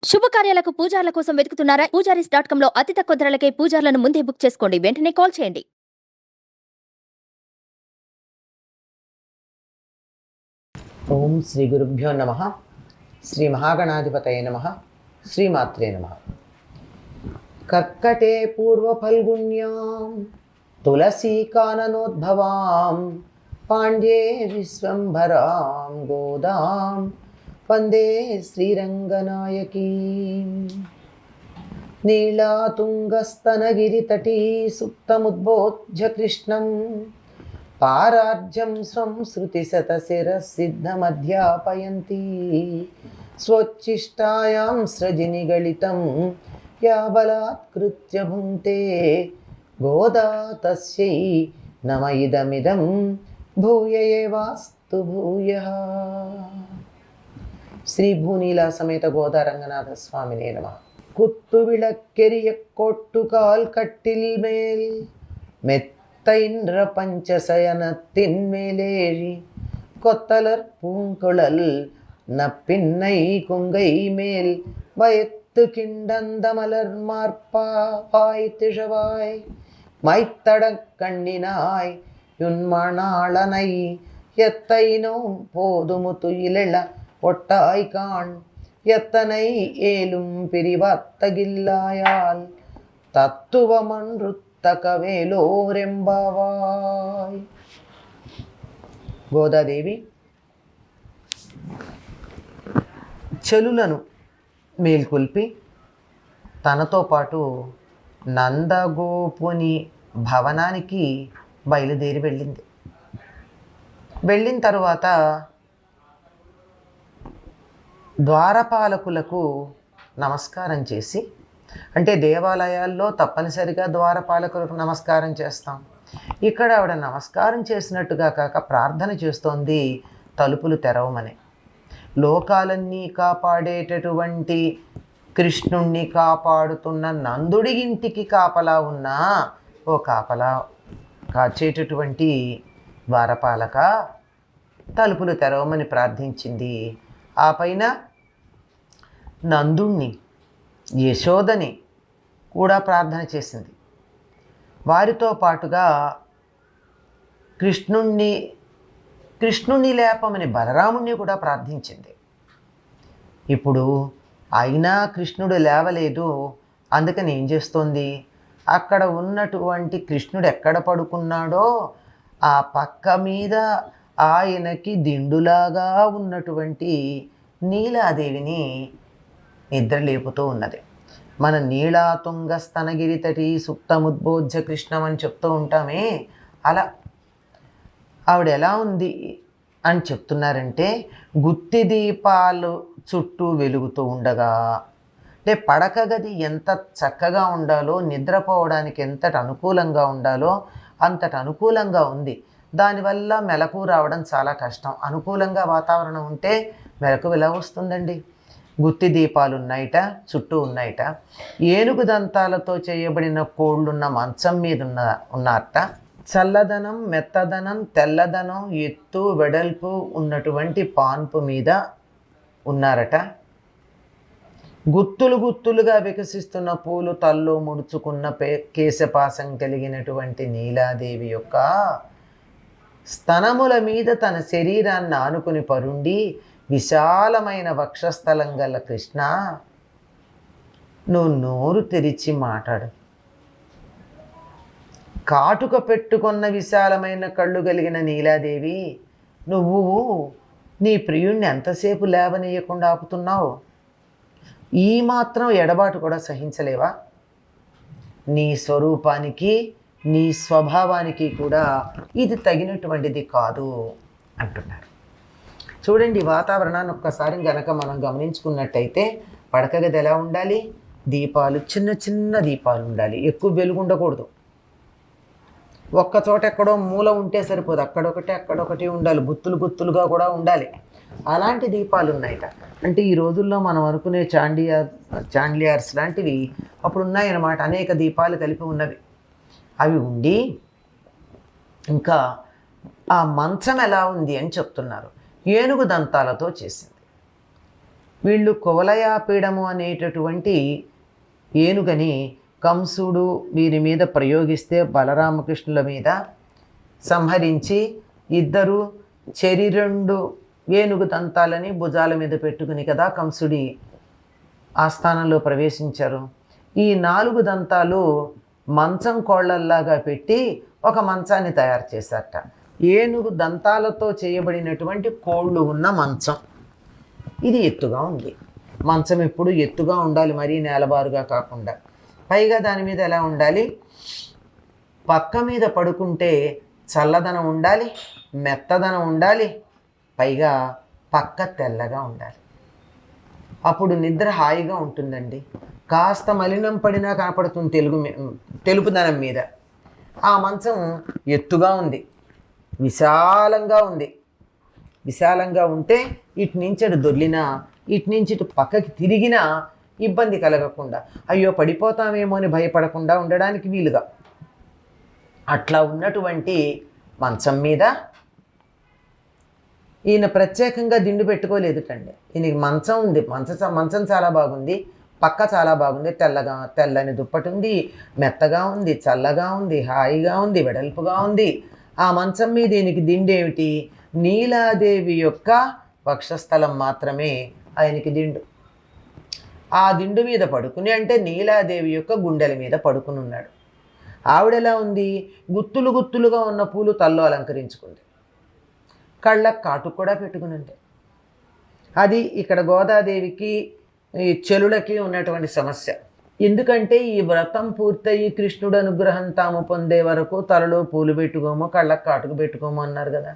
శుభకార్యాలకు పూజార్ల కోసం వెతుకుతున్నారా? పూజారీస్.com లో అతి తక్కువ ధరలకే పూజార్లను ముందే బుక్ చేసుకోండి. వెంటనే కాల్ చేయండి. ఓం శ్రీ గురుభ్యో నమః. శ్రీ మహాగణాధిపతయే నమః. శ్రీమాత్రే నమః. కర్కటే పూర్వఫల్గుణ్యాం తులసీకాననోద్భవాం పాండ్యే విశ్వంభరాం గోదాం వందే శ్రీరంగనాయకీం. నీళాతుంగస్తనగిరితటీ సుప్తముద్బోధ్య కృష్ణం పారార్జం స్వం శృతిశతశిరసిద్ధమధ్యాపయంతి స్వోచ్ఛిష్టాయాం స్రజినిగళితం యా బలాత్కృత్య భుంక్తే గోదా తస్యై నమ ఇదమిదం భూయ ఏవాస్తు భూయః. శ్రీ భూనీలా సమేత గోదా రంగనాథ స్వామినే నమః. குத்து விளக்கெரிய கொட்டுகால் கட்டில் மேல் மெத்தைன்ற பஞ்சசயனத்தின் மேலேழி கொத்தலர் பூங்குழல் நப்பின்னை கொங்கை மேல் வயத்து கிண்டந்த மலர் மார்பா வாய்த்திழவாய் மைத்தடக் கண்ணினாய் யுன்மணாளனை எத்தைனோ போதுமு துயிலெழ ஒட்டாய் காண் எத்தனை ஏலும் பிரிவாத்தகில்லாயால் తత్తువమనృత్తకవేలోరెంబావాయ్. గోదాదేవి చెలులను మేల్కొల్పి తనతో పాటు నందగోపుని భవనానికి బయలుదేరి వెళ్ళిన తరువాత ద్వారపాలకులకు నమస్కారం చేసి, అంటే దేవాలయాల్లో తప్పనిసరిగా ద్వారపాలకులకు నమస్కారం చేస్తాం, ఇక్కడ ఆవిడ నమస్కారం చేసినట్టుగా కాక ప్రార్థన చేస్తోంది తలుపులు తెరవమని. లోకాలన్నీ కాపాడేటటువంటి కృష్ణుణ్ణి కాపాడుతున్న నందుడి ఇంటికి కాపలా ఉన్న ఓ కాపలా కాచేటటువంటి ద్వారపాలక తలుపులు తెరవమని ప్రార్థించింది. ఆ పైన నందుణ్ణి, యశోదని కూడా ప్రార్థన చేసింది. వారితో పాటుగా కృష్ణుణ్ణి లేపమని బలరాముణ్ణి కూడా ప్రార్థించింది. ఇప్పుడు అయినా కృష్ణుడు లేవలేదు. అందుకని ఏం చేస్తోంది, అక్కడ ఉన్నటువంటి కృష్ణుడు ఎక్కడ పడుకున్నాడో ఆ పక్క మీద ఆయనకి దిండులాగా ఉన్నటువంటి నీలాదేవిని నిద్ర లేపుతూ ఉన్నది. మన నీళాతుంగ స్తనగిరి తటి సుప్తముద్బోధ్య కృష్ణం అని చెప్తూ ఉంటామే, అలా ఆవిడ ఎలా ఉంది అని చెప్తున్నారంటే, గుత్తి దీపాలు చుట్టూ వెలుగుతూ ఉండగా, అంటే పడక గది ఎంత చక్కగా ఉండాలో, నిద్రపోవడానికి ఎంతటి అనుకూలంగా ఉండాలో అంతటి అనుకూలంగా ఉంది. దానివల్ల మెలకు రావడం చాలా కష్టం. అనుకూలంగా వాతావరణం ఉంటే మెలకు ఎలా వస్తుందండి? గుత్తి దీపాలు ఉన్నాయిట, చుట్టూ ఉన్నాయిట. ఏనుగు దంతాలతో చేయబడిన కోళ్ళున్న మంచం మీద ఉన్నారట. చల్లదనం, మెత్తదనం, తెల్లదనం, ఎత్తు వెడల్పు ఉన్నటువంటి పాన్పు మీద ఉన్నారట. గుత్తులుగా వికసిస్తున్న పూలు తల్లో ముడుచుకున్న కేశపాసం కలిగినటువంటి నీలాదేవి యొక్క స్తనముల మీద తన శరీరాన్ని ఆనుకుని పరుండి విశాలమైన వక్షస్థలం గల కృష్ణ, నువ్వు నోరు తెరిచి మాట్లాడు. కాటుక పెట్టుకున్న విశాలమైన కళ్ళు కలిగిన నీలాదేవి, నువ్వు నీ ప్రియుణ్ణి ఎంతసేపు లేవనీయకుండా ఆపుతున్నావు? ఈ మాత్రం ఎడబాటు కూడా సహించలేవా? నీ స్వరూపానికి, నీ స్వభావానికి కూడా ఇది తగినటువంటిది కాదు అంటున్నారు. చూడండి, వాతావరణాన్ని ఒక్కసారి గనక మనం గమనించుకున్నట్టయితే పడక గది ఎలా ఉండాలి? దీపాలు, చిన్న చిన్న దీపాలు ఉండాలి, ఎక్కువ వెలుగు ఉండకూడదు. ఒక్క చోట ఎక్కడో మూల ఉంటే సరిపోదు, అక్కడొకటి ఉండాలి, గుత్తులుగా కూడా ఉండాలి. అలాంటి దీపాలు ఉన్నాయట. అంటే ఈ రోజుల్లో మనం అనుకునే చాండిలియర్స్ లాంటివి అప్పుడు ఉన్నాయన్నమాట. అనేక దీపాలు కలిపి ఉన్నవి. అవి ఉండి ఇంకా ఆ మంచం ఎలా ఉంది అని చెప్తున్నారు. ఏనుగు దంతాలతో చేసింది. వీళ్ళు కువలయాపీడము అనేటటువంటి ఏనుగని కంసుడు వీరి మీద ప్రయోగిస్తే బలరామకృష్ణుల మీద సంహరించి ఇద్దరు చెరి 2 ఏనుగు దంతాలని భుజాల మీద పెట్టుకుని కదా కంసుడి ఆస్థానంలో ప్రవేశించారు. ఈ 4 దంతాలు మంచం కోళ్ళల్లాగా పెట్టి ఒక మంచాన్ని తయారు చేశారట. ఏనుగు దంతాలతో చేయబడినటువంటి కోళ్ళు ఉన్న మంచం. ఇది ఎత్తుగా ఉంది. మంచం ఎప్పుడు ఎత్తుగా ఉండాలి, మరీ నేలబారుగా కాకుండా. పైగా దాని మీద ఎలా ఉండాలి, పక్క మీద పడుకుంటే చల్లదనం ఉండాలి, మెత్తదనం ఉండాలి, పైగా పక్క తెల్లగా ఉండాలి. అప్పుడు నిద్ర హాయిగా ఉంటుందండి. కాస్త మలినం పడినా కనపడుతుంది తెలుపుదనం మీద. ఆ మంచం ఎత్తుగా ఉంది, విశాలంగా ఉంది. విశాలంగా ఉంటే ఇటు నుంచి అటు దొర్లినా, ఇటు నుంచి ఇటు పక్కకి తిరిగినా ఇబ్బంది కలగకుండా, అయ్యో పడిపోతామేమో అని భయపడకుండా ఉండడానికి వీలుగా అట్లా ఉన్నటువంటి మంచం మీద ఈయన ప్రత్యేకంగా దిండు పెట్టుకోలేదుటండి. ఈయనకి మంచం ఉంది, మంచం చాలా బాగుంది, పక్క చాలా బాగుంది, తెల్లని దుప్పటి ఉంది, మెత్తగా ఉంది, చల్లగా ఉంది, హాయిగా ఉంది, వెడల్పుగా ఉంది. ఆ మంచం మీద ఈయనకి దిండేమిటి, నీలాదేవి యొక్క వక్షస్థలం మాత్రమే ఆయనకి దిండు. ఆ దిండు మీద పడుకుని, అంటే నీలాదేవి యొక్క గుండెల మీద పడుకుని ఉన్నాడు. ఆవిడెలా ఉంది, గుత్తులు గుత్తులుగా ఉన్న పూలు తల్లో అలంకరించుకుంది, కళ్ళకు కాటుకు కూడా పెట్టుకుని. అది ఇక్కడ గోదాదేవికి ఈ చెలులకి ఉన్నటువంటి సమస్య. ఎందుకంటే ఈ వ్రతం పూర్తయి కృష్ణుడు అనుగ్రహం తాము పొందే వరకు తలలో పూలు పెట్టుకోమో కళ్ళకు కాటుకు పెట్టుకోమో అన్నారు కదా.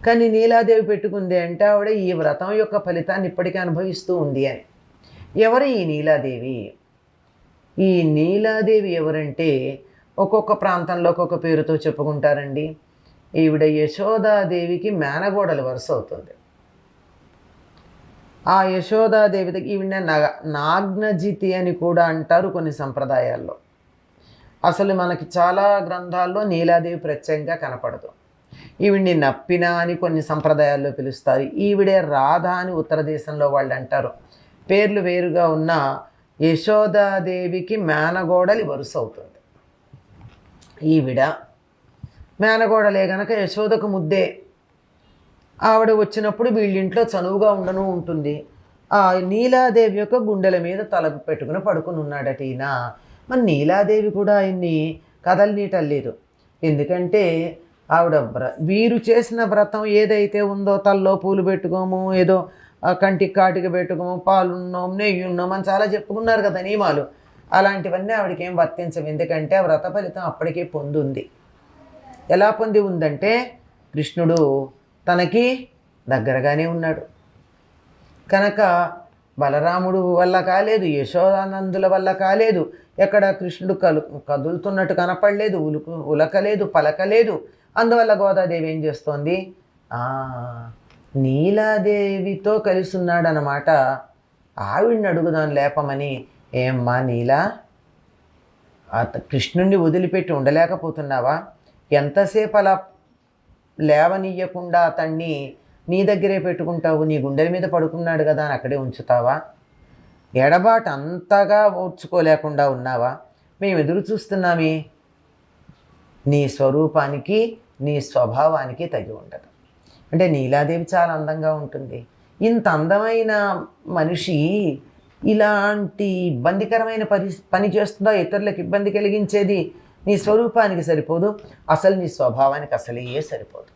కానీ నీలాదేవి పెట్టుకుంది అంటే ఆవిడ ఈ వ్రతం యొక్క ఫలితాన్ని ఇప్పటికీ అనుభవిస్తూ ఉంది అని. ఎవరు ఈ నీలాదేవి? ఈ నీలాదేవి ఎవరంటే ఒక్కొక్క ప్రాంతంలో ఒక్కొక్క పేరుతో చెప్పుకుంటారండి. ఈవిడ యశోదాదేవికి మేనగోడలు వరుస అవుతుంది. ఆ యశోదాదేవి ఈవిడ నాగ్నజితి అని కూడా అంటారు కొన్ని సంప్రదాయాల్లో. అసలు మనకి చాలా గ్రంథాల్లో నీలాదేవి ప్రత్యేకంగా కనపడదు. ఈవిడ్ని నప్పిన అని కొన్ని సంప్రదాయాల్లో పిలుస్తారు. ఈవిడే రాధ అని ఉత్తర దేశంలో వాళ్ళు అంటారు. పేర్లు వేరుగా ఉన్న యశోదాదేవికి మేనగోడలి వరుస అవుతుంది. ఈవిడ మేనగోడలే గనక యశోదకు ముద్దే. ఆవిడ వచ్చినప్పుడు వీళ్ళింట్లో చనువుగా ఉండను ఉంటుంది. ఆ నీలాదేవి యొక్క గుండెల మీద తల పెట్టుకుని పడుకుని ఉన్నాడట ఈయన. మరి నీలాదేవి కూడా ఆయన్ని కదలనీయటలేదు. ఎందుకంటే ఆవిడ వీరు చేసిన వ్రతం ఏదైతే ఉందో, తల్లో పూలు పెట్టుకోము, ఏదో కంటికి కాటికి పెట్టుకోము, పాలున్నాం నెయ్యున్నాం అని చాలా చెప్పుకున్నారు కదా నియమాలు. అలాంటివన్నీ ఆవిడకి ఏం వర్తించవు. ఎందుకంటే ఆ వ్రత ఫలితం అప్పటికే పొందుంది. ఎలా పొంది ఉందంటే కృష్ణుడు తనకి దగ్గరగానే ఉన్నాడు కనుక బలరాముడు వల్ల కాలేదు, యశోదానందుల వల్ల కాలేదు, ఎక్కడ కృష్ణుడు కదులుతున్నట్టు కనపడలేదు, ఉలకలేదు, పలకలేదు. అందువల్ల గోదాదేవి ఏం చేస్తోంది, నీలాదేవితో కలిసి ఉన్నాడనమాట. ఆవిడ్ని అడుగుదాం లేపమని. ఏమ్మా నీలా, కృష్ణుణ్ణి వదిలిపెట్టి ఉండలేకపోతున్నావా? ఎంతసేపు అలా లేవనీయకుండా అతన్ని నీ దగ్గరే పెట్టుకుంటావు? నీ గుండెల మీద పడుకున్నాడు కదా అని అక్కడే ఉంచుతావా? ఎడబాటు అంతగా ఓర్చుకోలేకుండా ఉన్నావా? మేము ఎదురు చూస్తున్నామే. నీ స్వరూపానికి నీ స్వభావానికి తగి ఉండదు. అంటే నీలాదేవి చాలా అందంగా ఉంటుంది. ఇంత అందమైన మనిషి ఇలాంటి ఇబ్బందికరమైన పని చేస్తుందా? ఇతరులకు ఇబ్బంది కలిగించేది నీ స్వరూపానికి సరిపోదు, అసలు నీ స్వభావానికి అసలే సరిపోదు.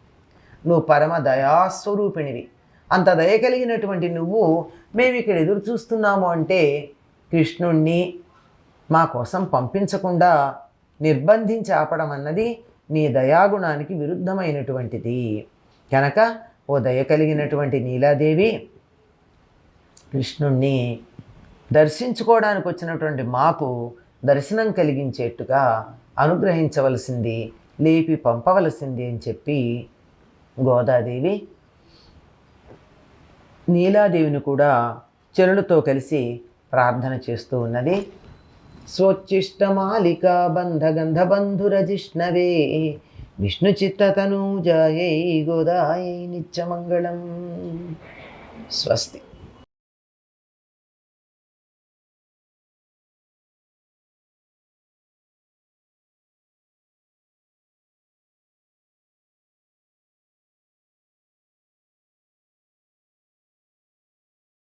నువ్వు పరమ దయాస్వరూపిణివి. అంత దయ కలిగినటువంటి నువ్వు మేము ఇక్కడ ఎదురు చూస్తున్నాము అంటే కృష్ణుణ్ణి మా కోసం పంపించకుండా నిర్బంధించి ఆపడం అన్నది నీ దయాగుణానికి విరుద్ధమైనటువంటిది. కనుక ఓ దయ కలిగినటువంటి నీలాదేవి, కృష్ణుణ్ణి దర్శించుకోవడానికి వచ్చినటువంటి మాకు దర్శనం కలిగించేట్టుగా అనుగ్రహించవలసింది, లేపి పంపవలసింది అని చెప్పి గోదాదేవి నీలాదేవిని కూడా చెరులతో కలిసి ప్రార్థన చేస్తూ ఉన్నది. స్వచ్చిష్టమాలికా బంధగంధబంధురజిష్ణవే విష్ణు చిత్తతనూజాయై గోదాయై నిత్యమంగళం. స్వస్తి.